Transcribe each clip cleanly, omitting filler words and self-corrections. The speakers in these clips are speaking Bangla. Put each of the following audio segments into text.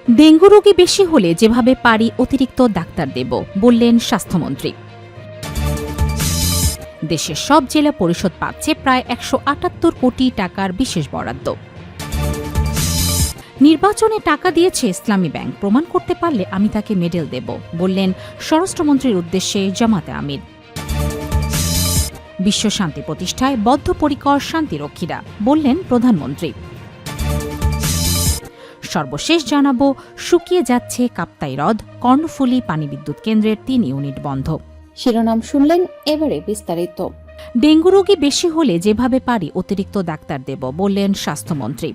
ডেঙ্গু রোগী বেশি হলে যেভাবে পারি অতিরিক্ত ডাক্তার দেব, বললেন স্বাস্থ্যমন্ত্রী। দেশের সব জেলা পরিষদ পাচ্ছে প্রায় ১৭৮ কোটি টাকার বিশেষ বরাদ্দ। নির্বাচনে টাকা দিয়েছে ইসলামী ব্যাংক, প্রমাণ করতে পারলে আমি তাকে মেডেল দেব, বললেন স্বরাষ্ট্রমন্ত্রীর উদ্দেশ্যে জামাতে আমির। বিশ্ব শান্তি প্রতিষ্ঠায় বদ্ধপরিকর শান্তিরক্ষীরা, বললেন প্রধানমন্ত্রী। সর্বশেষ জানাবো, শুকিয়ে যাচ্ছে কাপ্তাই হ্রদ, কর্ণফুলী পানি বিদ্যুৎ কেন্দ্রের ৩ ইউনিট বন্ধ। শিরোনাম শুনলেন, এবারে বিস্তারিত। ডেঙ্গু রোগী বেশি হলে যেভাবে পারি অতিরিক্ত ডাক্তার দেব, বললেন স্বাস্থ্যমন্ত্রী।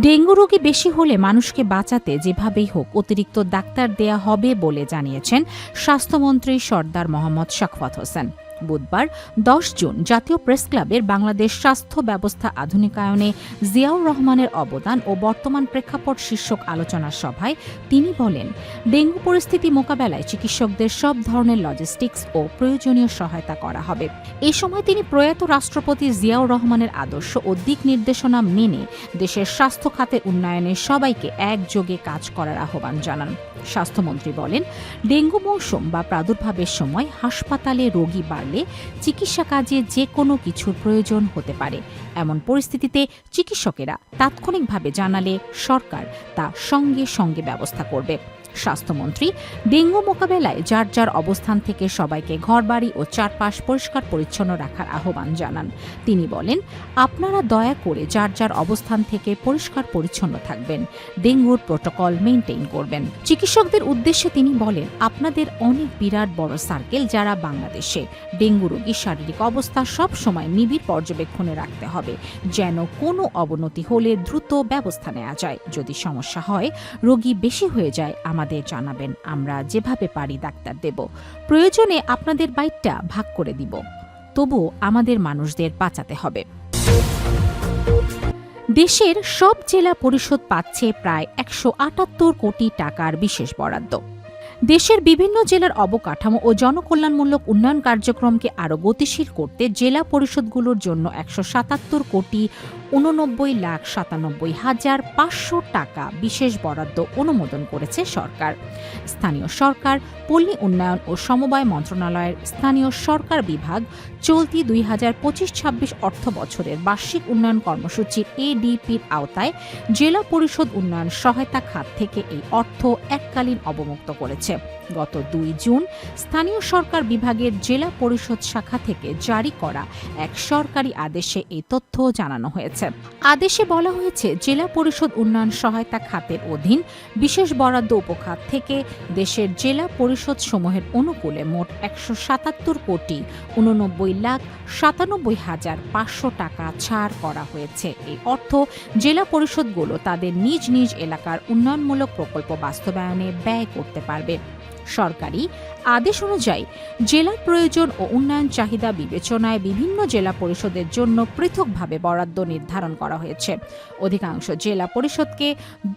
ডেঙ্গু রোগী বেশি হলে মানুষকে বাঁচাতে যেভাবেই হোক অতিরিক্ত ডাক্তার দেয়া হবে বলে জানিয়েছেন স্বাস্থ্যমন্ত্রী সর্দার মোহাম্মদ শাকওয়াত হোসেন। বুধবার ১০ জুন জাতীয় প্রেস ক্লাবের বাংলাদেশ স্বাস্থ্য ব্যবস্থা আধুনিকায়নে জিয়াউর রহমানের অবদান ও বর্তমান প্রেক্ষাপট শীর্ষক আলোচনা সভায় তিনি বলেন, ডেঙ্গু পরিস্থিতি মোকাবেলায় চিকিৎসকদের সব ধরনের লজিস্টিক্স ও প্রয়োজনীয় সহায়তা করা হবে। এ সময় তিনি প্রয়াত রাষ্ট্রপতি জিয়াউর রহমানের আদর্শ ও দিক নির্দেশনা মেনে দেশের স্বাস্থ্য খাতের উন্নয়নে সবাইকে একযোগে কাজ করার আহ্বান জানান। স্বাস্থ্যমন্ত্রী বলেন, ডেঙ্গু মৌসুম বা প্রাদুর্ভাবের সময় হাসপাতালে রোগী বাড়লে চিকিৎসা কাজে যে কোনো কিছুর প্রয়োজন হতে পারে। এমন পরিস্থিতিতে চিকিৎসকেরা তাৎক্ষণিকভাবে জানালে সরকার তা সঙ্গে সঙ্গে ব্যবস্থা করবে। স্বাস্থ্যমন্ত্রী ডেঙ্গু মোকাবেলায় যার যার অবস্থান থেকে সবাইকে ঘরবাড়ি ও চারপাশ পরিষ্কার পরিচ্ছন্ন রাখার আহ্বান জানান। তিনি বলেন, আপনারা দয়া করে যার যার অবস্থান থেকে পরিষ্কার পরিচ্ছন্ন থাকবেন, ডেঙ্গুর প্রোটোকল মেইনটেইন করবেন। চিকিৎসকদের উদ্দেশ্যে তিনি বলেন, আপনাদের অনেক বিরাট বড় সার্কেল যারা বাংলাদেশে, ডেঙ্গু রোগীর শারীরিক অবস্থা সব সময় নিবিড় পর্যবেক্ষণে রাখতে হবে, যেন কোনো অবনতি হলে দ্রুত ব্যবস্থা নেওয়া যায়। যদি সমস্যা হয়, রোগী বেশি হয়ে যায়, আমাদের জানাবেন, আমরা যেভাবে পারি ডাক্তার দেব, প্রয়োজনে আপনাদের বাইকটা ভাগ করে দিব, তবুও আমাদের মানুষদের বাঁচাতে হবে। দেশের সব জেলা পরিষদ পাচ্ছে প্রায় ১৭৮ কোটি টাকার বিশেষ বরাদ্দ। দেশের বিভিন্ন জেলার অবকাঠামো ও জনকল্যাণমূলক উন্নয়ন কার্যক্রমকে আরও গতিশীল করতে জেলা পরিষদগুলোর জন্য ১৭৭ কোটি ৮৯,৯৭,৫০০ টাকা বিশেষ বরাদ্দ অনুমোদন করেছে সরকার। স্থানীয় সরকার, পল্লী উন্নয়ন ও সমবায় মন্ত্রণালয়ের স্থানীয় সরকার বিভাগ চলতি ২০২৫-২৬ অর্থ বছরের বার্ষিক উন্নয়ন কর্মসূচির এডিপির আওতায় জেলা পরিষদ উন্নয়ন সহায়তা খাত থেকে এই অর্থ এককালীন অবমুক্ত করেছে। গত ২ জুন স্থানীয় সরকার বিভাগের জেলা পরিষদ শাখা থেকে জারি করা এক সরকারি আদেশে এই তথ্য জানানো হয়েছে। আদেশে বলা হয়েছে, জেলা পরিষদ উন্নয়ন সহায়তা খাতের অধীন বিশেষ বরাদ্দ উপখাত থেকে দেশের জেলা পরিষদ সমূহের অনুকূলে মোট ১৭৭ কোটি ৮৯,৯৭,৫০০ টাকা ছাড় করা হয়েছে। এই অর্থ জেলা পরিষদগুলো তাদের নিজ নিজ এলাকার উন্নয়নমূলক প্রকল্প বাস্তবায়নে ব্যয় করতে পারবে। সরকারি আদেশ অনুযায়ী জেলার প্রয়োজন ও উন্নয়ন চাহিদা বিবেচনায় বিভিন্ন জেলা পরিষদের জন্য পৃথকভাবে বরাদ্দ নির্ধারণ করা হয়েছে। অধিকাংশ জেলা পরিষদকে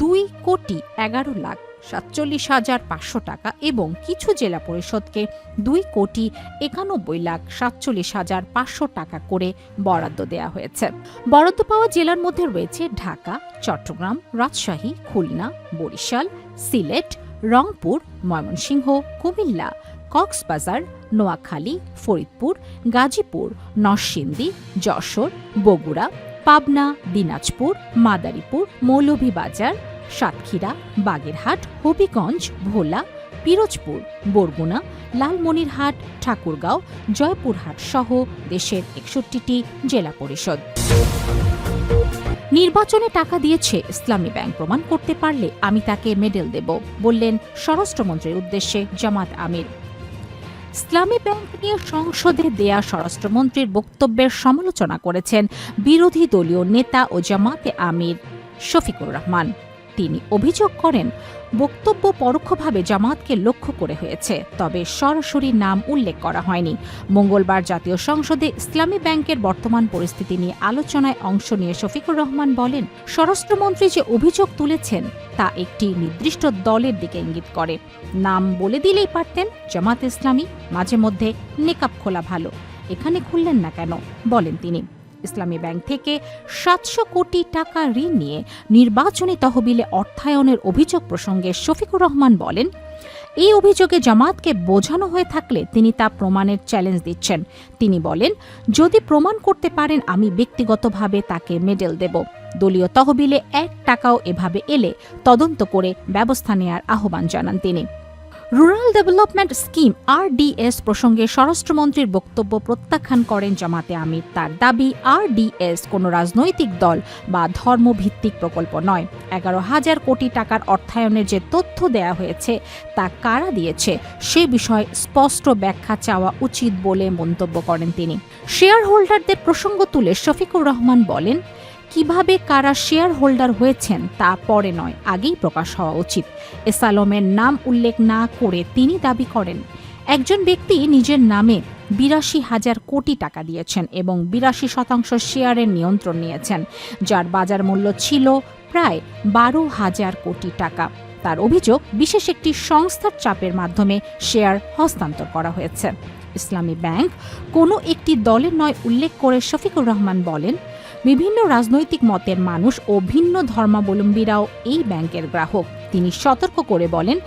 ২,১১,৪৭,৫০০ টাকা এবং কিছু জেলা পরিষদকে ২,৯১,৪৭,৫০০ টাকা করে বরাদ্দ দেওয়া হয়েছে। বরাদ্দ পাওয়া জেলার মধ্যে রয়েছে ঢাকা, চট্টগ্রাম, রাজশাহী, খুলনা, বরিশাল, সিলেট, রংপুর, ময়মনসিংহ, কুমিল্লা, কক্সবাজার, নোয়াখালী, ফরিদপুর, গাজীপুর, নরসিংদী, যশোর, বগুড়া, পাবনা, দিনাজপুর, মাদারীপুর, মৌলভীবাজার, সাতক্ষীরা, বাগেরহাট, হবিগঞ্জ, ভোলা, পিরোজপুর, বরগুনা, লালমনিরহাট, ঠাকুরগাঁও, জয়পুরহাট সহ দেশের ৬১টি জেলা পরিষদ। নির্বাচনে টাকা দিয়েছে ইসলামী ব্যাংক, প্রমাণ করতে পারলে আমি তাকে মেডেল দেব, বললেন স্বরাষ্ট্রমন্ত্রীর উদ্দেশ্যে জামাত আমির। ইসলামী ব্যাংক নিয়ে সংসদে দেয়া স্বরাষ্ট্রমন্ত্রীর বক্তব্যের সমালোচনা করেছেন বিরোধী দলীয় নেতা ও জামাতে আমির শফিকুর রহমান। তিনি অভিযোগ করেন, বক্তব্য পরোক্ষভাবে জামাতকে লক্ষ্য করে হয়েছে, তবে সরাসরি নাম উল্লেখ করা হয়নি। মঙ্গলবার জাতীয় সংসদে ইসলামী ব্যাংকের বর্তমান পরিস্থিতি নিয়ে আলোচনায় অংশ নিয়ে শফিকুর রহমান বলেন, স্বরাষ্ট্রমন্ত্রী যে অভিযোগ তুলেছেন তা একটি নির্দিষ্ট দলের দিকে ইঙ্গিত করে। নাম বলে দিলেই পারতেন, জামাত ইসলামী, মাঝে মধ্যে নেকাব খোলা ভালো, এখানে খুললেন না কেন, বলেন তিনি। ইসলামী ব্যাংক থেকে 700 কোটি টাকা ঋণ নিয়ে নির্বাচনী তহবিলে অর্থায়নের অভিযোগ প্রসঙ্গে শফিকুর রহমান বলেন, এই অভিযোগে জামাতকে বোঝানো হয়ে থাকলে তিনি তা প্রমাণের চ্যালেঞ্জ দিচ্ছেন। তিনি বলেন, যদি প্রমাণ করতে পারেন আমি ব্যক্তিগতভাবে তাকে মেডেল দেব। দলীয় তহবিলে 1 টাকাও এভাবে এলে তদন্ত করে ব্যবস্থা নেয়ার আহ্বান জানান তিনি। রুরাল ডেভেলপমেন্ট স্কিম RDS প্রসঙ্গে স্বরাষ্ট্রমন্ত্রীর বক্তব্য প্রত্যাখ্যান করেন জামাতে আমির। তার দাবি, RDS কোনো রাজনৈতিক দল বা ধর্মভিত্তিক প্রকল্প নয়। 11,000 কোটি টাকার অর্থায়নের যে তথ্য দেয়া হয়েছে তা কারা দিয়েছে সে বিষয়ে স্পষ্ট ব্যাখ্যা চাওয়া উচিত বলে মন্তব্য করেন তিনি। শেয়ার হোল্ডারদের প্রসঙ্গ তুলে শফিকুর রহমান বলেন, কিভাবে কারা শেয়ার হোল্ডার হয়েছেন তা পরে নয়, আগেই প্রকাশ হওয়া উচিত। এস আলমের নাম উল্লেখ না করে তিনি দাবি করেন, একজন ব্যক্তি নিজের নামে 82,000 কোটি টাকা দিয়েছেন এবং 82% শেয়ারের নিয়ন্ত্রণ নিয়েছেন, যার বাজার মূল্য ছিল প্রায় 12,000 কোটি টাকা। তার অভিযোগ, বিশেষ একটি সংস্থার চাপের মাধ্যমে শেয়ার হস্তান্তর করা হয়েছে। ইসলামী ব্যাংক কোনো একটি দলের নয় উল্লেখ করে শফিকুর রহমান বলেন, বিভিন্ন রাজনৈতিক মতের মানুষ ও ভিন্ন ধর্মাবলম্বীরাও এই ব্যাংকের গ্রাহক। তিনি সতর্ক করে বলেন,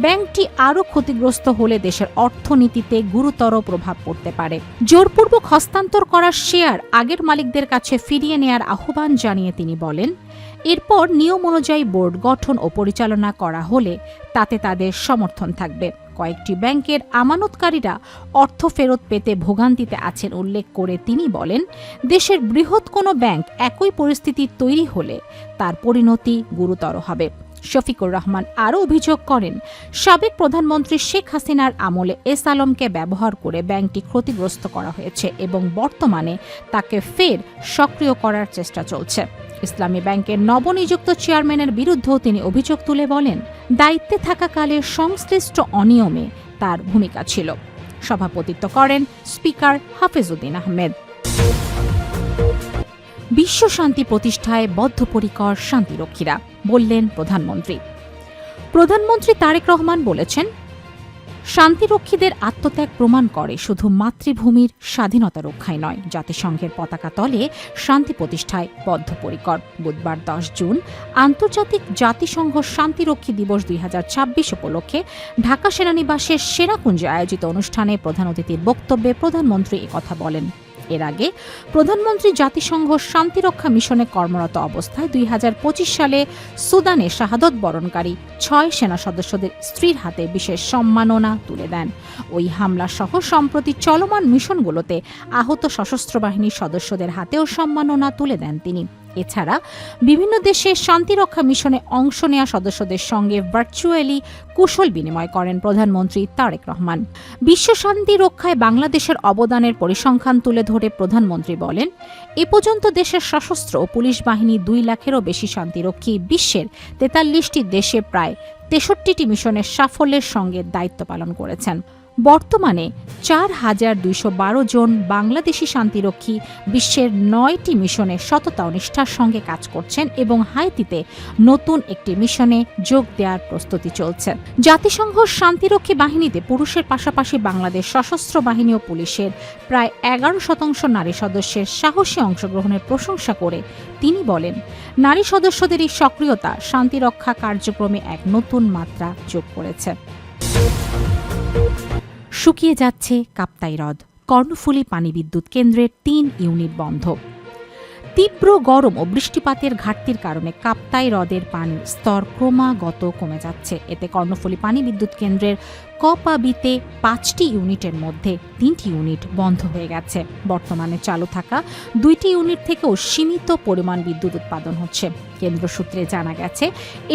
ব্যাংকটি আরও ক্ষতিগ্রস্ত হলে দেশের অর্থনীতিতে গুরুতর প্রভাব পড়তে পারে। জোরপূর্বক হস্তান্তর করা শেয়ার আগের মালিকদের কাছে ফিরিয়ে নেয়ার আহ্বান জানিয়ে তিনি বলেন, এরপর নিয়ম অনুযায়ী বোর্ড গঠন ও পরিচালনা করা হলে তাতে তাদের সমর্থন থাকবে। কয়েকটি ব্যাংকের আমানতকারীরা অর্থ ফেরত পেতে ভোগান্তিতে আছেন উল্লেখ করে তিনি বলেন, দেশের বৃহৎ কোনো ব্যাংক একই পরিস্থিতি তৈরি হলে তার পরিণতি গুরুতর হবে। শফিকুর রহমান আরও অভিযোগ করেন, সাবেক প্রধানমন্ত্রী শেখ হাসিনার আমলে এস আলমকে ব্যবহার করে ব্যাংকটি ক্ষতিগ্রস্ত করা হয়েছে এবং বর্তমানে তাকে ফের সক্রিয় করার চেষ্টা চলছে। ইসলামী ব্যাংকের নবনিযুক্ত চেয়ারম্যানের বিরুদ্ধেও তিনি অভিযোগ তুলে বলেন, দায়িত্বে থাকাকালে সংশ্লিষ্ট অনিয়মে তার ভূমিকা ছিল। সভাপতিত্ব করেন স্পিকার হাফেজউদ্দিন আহমেদ। বিশ্ব শান্তি প্রতিষ্ঠায় বদ্ধপরিকর শান্তিরক্ষীরা, বললেন প্রধানমন্ত্রী। প্রধানমন্ত্রী তারেক রহমান বলেছেন, শান্তিরক্ষীদের আত্মত্যাগ প্রমাণ করে শুধু মাতৃভূমির স্বাধীনতা রক্ষায় নয়, জাতিসংঘের পতাকা তলে শান্তি প্রতিষ্ঠায় বদ্ধপরিকর। বুধবার 10 জুন আন্তর্জাতিক জাতিসংঘ শান্তিরক্ষী দিবস 2026 উপলক্ষে ঢাকা সেনানিবাসের সেরাকুঞ্জে আয়োজিত অনুষ্ঠানে প্রধান অতিথির বক্তব্যে প্রধানমন্ত্রী একথা বলেন। এর আগে প্রধানমন্ত্রী জাতিসংঘ শান্তিরক্ষা মিশনে কর্মরত অবস্থায় 2025 সালে সুদানে শাহাদত বরণকারী 6 সেনা সদস্যদের স্ত্রীর হাতে বিশেষ সম্মাননা তুলে দেন। ওই হামলা সহ সম্প্রতি চলমান মিশনগুলোতে আহত সশস্ত্র বাহিনীর সদস্যদের হাতেও সম্মাননা তুলে দেন তিনি। এছাড়া বিভিন্ন দেশে শান্তিরক্ষা মিশনে অংশ নেয়া সদস্যদের সঙ্গে ভার্চুয়ালি কুশল বিনিময় করেন প্রধানমন্ত্রী তারেক রহমান। বিশ্ব শান্তি রক্ষায় বাংলাদেশের অবদানের পরিসংখ্যান তুলে ধরে প্রধানমন্ত্রী বলেন, এ পর্যন্ত দেশের সশস্ত্র ও পুলিশ বাহিনী 2 লাখেরও বেশি শান্তিরক্ষী বিশ্বের 43টি দেশে প্রায় 63টি মিশনের সাফল্যের সঙ্গে দায়িত্ব পালন করেছেন। বর্তমানে 4,212 জন বাংলাদেশি শান্তিরক্ষী বিশ্বের 9টি মিশনে সততা ও নিষ্ঠার সঙ্গে কাজ করছেন এবং হাইতিতে নতুন একটি মিশনে যোগ দেওয়ার প্রস্তুতি চলছে। জাতিসংঘ শান্তিরক্ষী বাহিনীতে পুরুষের পাশাপাশি বাংলাদেশ সশস্ত্র বাহিনী ও পুলিশের প্রায় 11% নারী সদস্যের সাহসী অংশগ্রহণের প্রশংসা করে তিনি বলেন, নারী সদস্যদের এই সক্রিয়তা শান্তিরক্ষা কার্যক্রমে এক নতুন মাত্রা যোগ করেছে। শুকিয়ে যাচ্ছে কাপ্তাই হ্রদ, কর্ণফুলী পানি বিদ্যুৎ কেন্দ্রের 3 ইউনিট বন্ধ। তীব্র গরম ও বৃষ্টিপাতের ঘাটতির কারণে কাপ্তাই হ্রদের পানির স্তর ক্রমাগত কমে যাচ্ছে। এতে কর্ণফুলী পানি বিদ্যুৎ কেন্দ্রের কপাবিতে 5টি ইউনিটের মধ্যে 3টি ইউনিট বন্ধ হয়ে গেছে। বর্তমানে চালু থাকা 2টি ইউনিট থেকেও সীমিত পরিমাণ বিদ্যুৎ উৎপাদন হচ্ছে। কেন্দ্র সূত্রে জানা গেছে,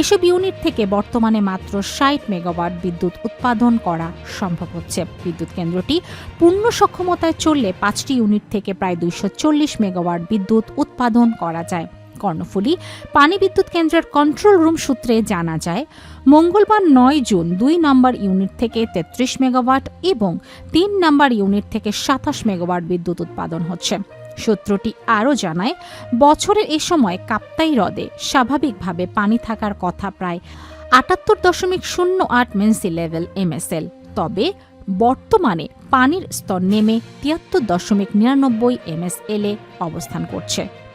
এসব ইউনিট থেকে বর্তমানে মাত্র 60 মেগাওয়াট বিদ্যুৎ উৎপাদন করা সম্ভব হচ্ছে। বিদ্যুৎ কেন্দ্রটি পূর্ণ সক্ষমতায় চললে 5টি ইউনিট থেকে প্রায় 240 মেগাওয়াট বিদ্যুৎ উৎপাদন করা যায়। কর্ণফুলী পানি বিদ্যুৎ কেন্দ্রের কন্ট্রোল রুম সূত্রে জানা যায়, মঙ্গলবার 9 জুন 2 নম্বর ইউনিট থেকে 33 মেগাওয়াট এবং 3 নম্বর ইউনিট থেকে 27 মেগাওয়াট বিদ্যুৎ উৎপাদন হচ্ছে। সূত্রটি আরও জানায়, বছরের এ সময় কাপ্তাই হ্রদে স্বাভাবিকভাবে পানি থাকার কথা প্রায় 78.08 মেন্সি লেভেল MSL। তবে বর্তমানে পানির স্তর নেমে ৭৩.৯৯ MSL অবস্থান করছে।